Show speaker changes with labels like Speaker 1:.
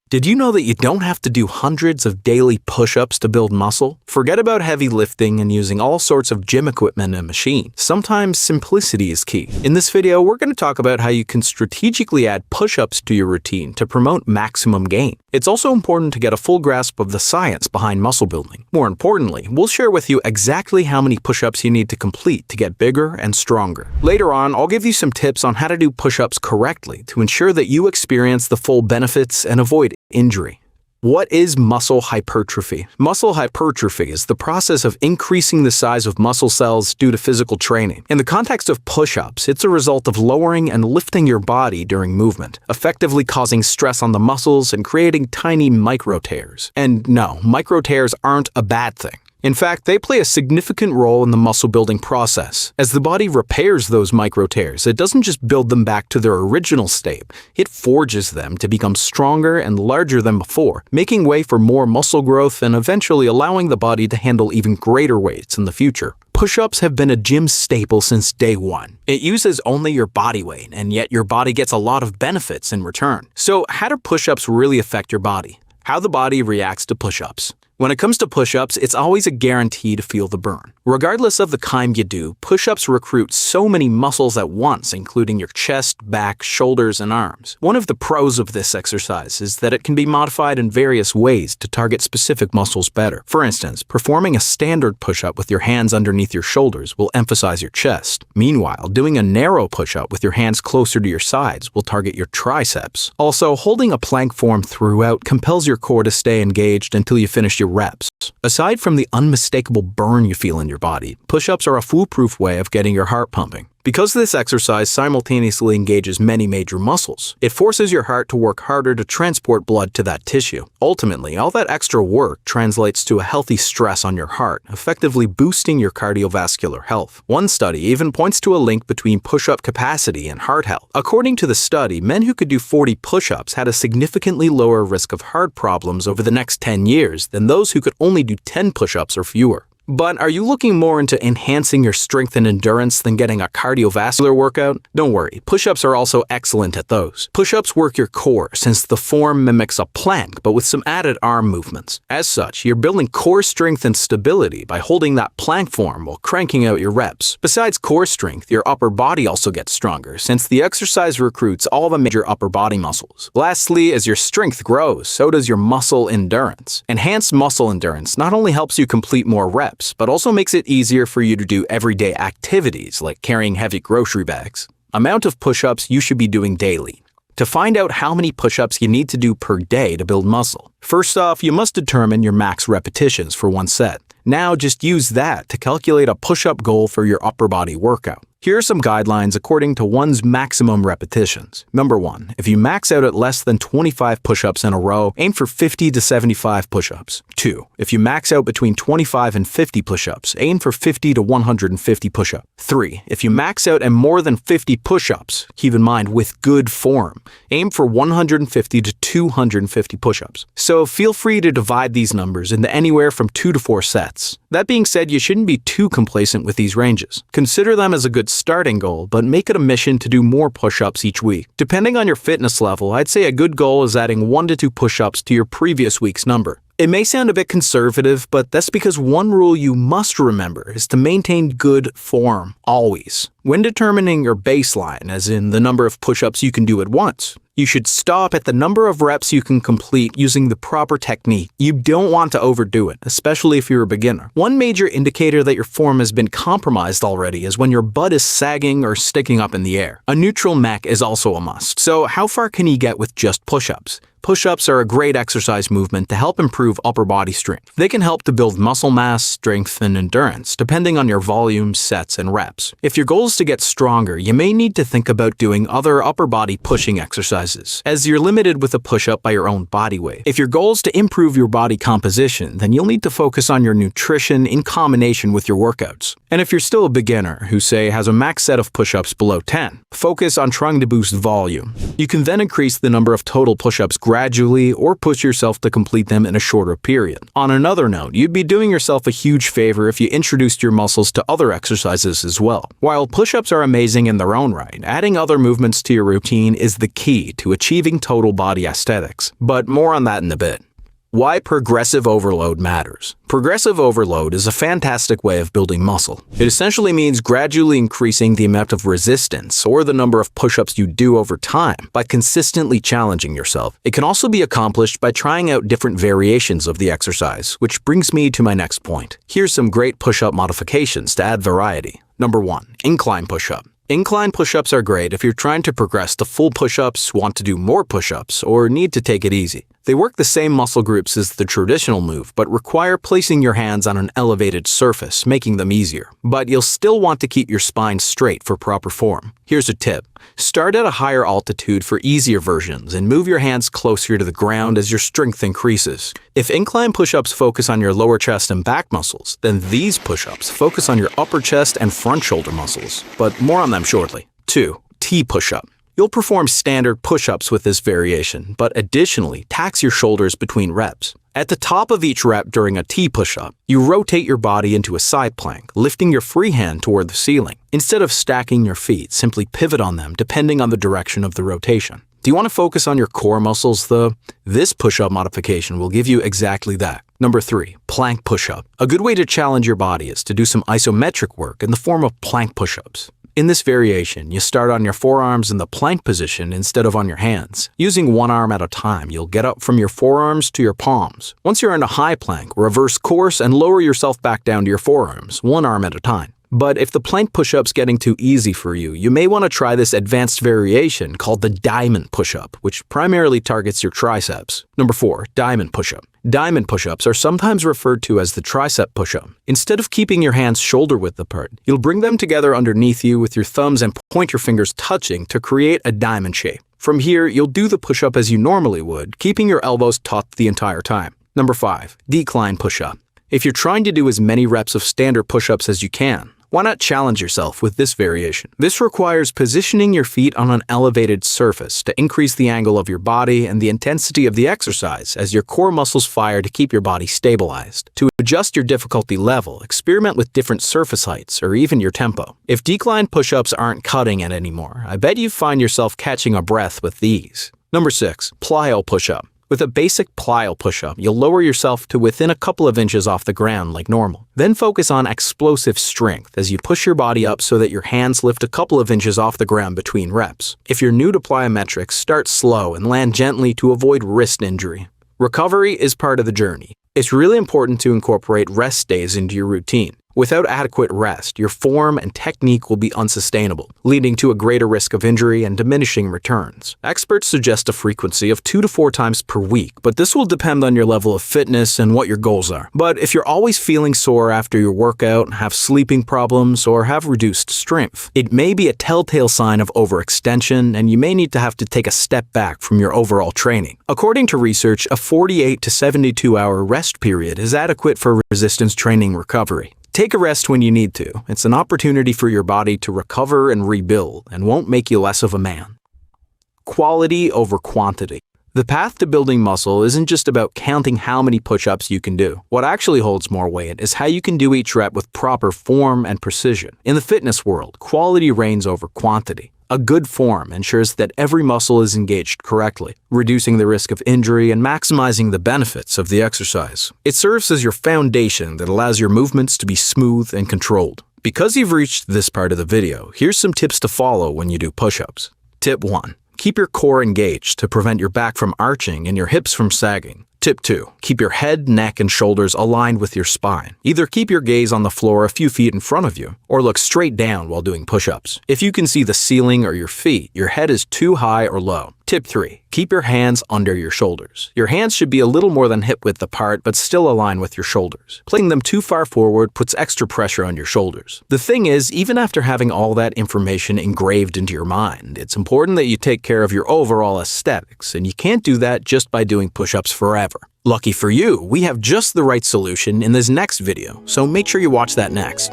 Speaker 1: Did you know that you don't have to do hundreds of daily push-ups to build muscle? Forget about heavy lifting and using all sorts of gym equipment and machines. Sometimes simplicity is key. In this video, we're going to talk about how you can strategically add push-ups to your routine to promote maximum gain. It's also important to get a full grasp of the science behind muscle building. More importantly, we'll share with you exactly how many push-ups you need to complete to get bigger and stronger. Later on, I'll give you some tips on how to do push-ups correctly to ensure that you experience the full benefits and avoid injury. What is muscle hypertrophy? Muscle hypertrophy is the process of increasing the size of muscle cells due to physical training. In the context of push-ups, it's a result of lowering and lifting your body during movement, effectively causing stress on the muscles and creating tiny micro tears. And no, micro tears aren't a bad thing. In fact, they play a significant role in the muscle building process. As the body repairs those micro tears, it doesn't just build them back to their original state, it forges them to become stronger and larger than before, making way for more muscle growth and eventually allowing the body to handle even greater weights in the future. Push-ups have been a gym staple since day one. It uses only your body weight, and yet your body gets a lot of benefits in return. So how do push-ups really affect your body? How the body reacts to push-ups. When it comes to push-ups, it's always a guarantee to feel the burn. Regardless of the kind you do, push-ups recruit so many muscles at once, including your chest, back, shoulders, and arms. One of the pros of this exercise is that it can be modified in various ways to target specific muscles better. For instance, performing a standard push-up with your hands underneath your shoulders will emphasize your chest. Meanwhile, doing a narrow push-up with your hands closer to your sides will target your triceps. Also, holding a plank form throughout compels your core to stay engaged until you finish your reps. Aside from the unmistakable burn you feel in your body, push-ups are a foolproof way of getting your heart pumping. Because this exercise simultaneously engages many major muscles, it forces your heart to work harder to transport blood to that tissue. Ultimately, all that extra work translates to a healthy stress on your heart, effectively boosting your cardiovascular health. One study even points to a link between push-up capacity and heart health. According to the study, men who could do 40 push-ups had a significantly lower risk of heart problems over the next 10 years than those who could only do 10 push-ups or fewer. But are you looking more into enhancing your strength and endurance than getting a cardiovascular workout? Don't worry, push-ups are also excellent at those. Push-ups work your core since the form mimics a plank but with some added arm movements. As such, you're building core strength and stability by holding that plank form while cranking out your reps. Besides core strength, your upper body also gets stronger since the exercise recruits all the major upper body muscles. Lastly, as your strength grows, so does your muscle endurance. Enhanced muscle endurance not only helps you complete more reps, but also makes it easier for you to do everyday activities like carrying heavy grocery bags. Amount of push-ups you should be doing daily. To find out how many push-ups you need to do per day to build muscle, first off, you must determine your max repetitions for one set. Now just use that to calculate a push-up goal for your upper body workout. Here are some guidelines according to one's maximum repetitions. Number 1, if you max out at less than 25 push-ups in a row, aim for 50 to 75 push-ups. 2, if you max out between 25 and 50 push-ups, aim for 50 to 150 push-ups. 3, if you max out at more than 50 push-ups, keep in mind with good form, aim for 150 to 250 push-ups. So feel free to divide these numbers into anywhere from 2 to 4 sets. That being said, you shouldn't be too complacent with these ranges. Consider them as a good starting goal, but make it a mission to do more push-ups each week. Depending on your fitness level, I'd say a good goal is adding 1 to 2 push-ups to your previous week's number. It may sound a bit conservative, but that's because one rule you must remember is to maintain good form, always. When determining your baseline, as in the number of push-ups you can do at once, you should stop at the number of reps you can complete using the proper technique. You don't want to overdo it, especially if you're a beginner. One major indicator that your form has been compromised already is when your butt is sagging or sticking up in the air. A neutral mech is also a must. So how far can you get with just push-ups? Push-ups are a great exercise movement to help improve upper body strength. They can help to build muscle mass, strength, and endurance, depending on your volume, sets, and reps. If your goal is to get stronger, you may need to think about doing other upper body pushing exercises, as you're limited with a push-up by your own body weight. If your goal is to improve your body composition, then you'll need to focus on your nutrition in combination with your workouts. And if you're still a beginner, who say has a max set of push-ups below 10, focus on trying to boost volume. You can then increase the number of total push-ups gradually gradually or push yourself to complete them in a shorter period. On another note, you'd be doing yourself a huge favor if you introduced your muscles to other exercises as well. While push-ups are amazing in their own right, adding other movements to your routine is the key to achieving total body aesthetics. But more on that in a bit. Why progressive overload matters. Progressive overload is a fantastic way of building muscle. It essentially means gradually increasing the amount of resistance or the number of push-ups you do over time by consistently challenging yourself. It can also be accomplished by trying out different variations of the exercise, which brings me to my next point. Here's some great push-up modifications to add variety. Number 1. Incline push-up. Incline push-ups are great if you're trying to progress to full push-ups, want to do more push-ups, or need to take it easy. They work the same muscle groups as the traditional move, but require placing your hands on an elevated surface, making them easier. But you'll still want to keep your spine straight for proper form. Here's a tip. Start at a higher altitude for easier versions and move your hands closer to the ground as your strength increases. If incline push-ups focus on your lower chest and back muscles, then these push-ups focus on your upper chest and front shoulder muscles. But more on them shortly. 2. T push-up. You'll perform standard push-ups with this variation, but additionally tax your shoulders between reps. At the top of each rep during a T push-up, you rotate your body into a side plank, lifting your free hand toward the ceiling. Instead of stacking your feet, simply pivot on them depending on the direction of the rotation. Do you want to focus on your core muscles though? This push-up modification will give you exactly that. Number 3. Plank push-up. A good way to challenge your body is to do some isometric work in the form of plank push-ups. In this variation, you start on your forearms in the plank position instead of on your hands. Using one arm at a time, you'll get up from your forearms to your palms. Once you're in a high plank, reverse course and lower yourself back down to your forearms, one arm at a time. But if the plank push-up's getting too easy for you, you may want to try this advanced variation called the diamond push-up, which primarily targets your triceps. Number 4. Diamond push-up. Diamond push-ups are sometimes referred to as the tricep push-up. Instead of keeping your hands shoulder-width apart, you'll bring them together underneath you with your thumbs and pointer fingers touching to create a diamond shape. From here, you'll do the push-up as you normally would, keeping your elbows taut the entire time. Number 5. Decline push-up. If you're trying to do as many reps of standard push-ups as you can, why not challenge yourself with this variation? This requires positioning your feet on an elevated surface to increase the angle of your body and the intensity of the exercise as your core muscles fire to keep your body stabilized. To adjust your difficulty level, experiment with different surface heights or even your tempo. If decline push-ups aren't cutting it anymore, I bet you find yourself catching a breath with these. Number 6. Plyo push-up. With a basic plyo push-up, you'll lower yourself to within a couple of inches off the ground like normal. Then focus on explosive strength as you push your body up so that your hands lift a couple of inches off the ground between reps. If you're new to plyometrics, start slow and land gently to avoid wrist injury. Recovery is part of the journey. It's really important to incorporate rest days into your routine. Without adequate rest, your form and technique will be unsustainable, leading to a greater risk of injury and diminishing returns. Experts suggest a frequency of 2 to 4 times per week, but this will depend on your level of fitness and what your goals are. But if you're always feeling sore after your workout, have sleeping problems, or have reduced strength, it may be a telltale sign of overextension, and you may need to have to take a step back from your overall training. According to research, a 48 to 72-hour rest period is adequate for resistance training recovery. Take a rest when you need to. It's an opportunity for your body to recover and rebuild and won't make you less of a man. Quality over quantity. The path to building muscle isn't just about counting how many push-ups you can do. What actually holds more weight is how you can do each rep with proper form and precision. In the fitness world, quality reigns over quantity. A good form ensures that every muscle is engaged correctly, reducing the risk of injury and maximizing the benefits of the exercise. It serves as your foundation that allows your movements to be smooth and controlled. Because you've reached this part of the video, here's some tips to follow when you do push-ups. Tip 1. Keep your core engaged to prevent your back from arching and your hips from sagging. Tip 2. Keep your head, neck, and shoulders aligned with your spine. Either keep your gaze on the floor a few feet in front of you, or look straight down while doing push-ups. If you can see the ceiling or your feet, your head is too high or low. Tip 3. Keep your hands under your shoulders. Your hands should be a little more than hip-width apart, but still align with your shoulders. Placing them too far forward puts extra pressure on your shoulders. The thing is, even after having all that information engraved into your mind, it's important that you take care of your overall aesthetics, and you can't do that just by doing push-ups forever. Lucky for you, we have just the right solution in this next video, so make sure you watch that next.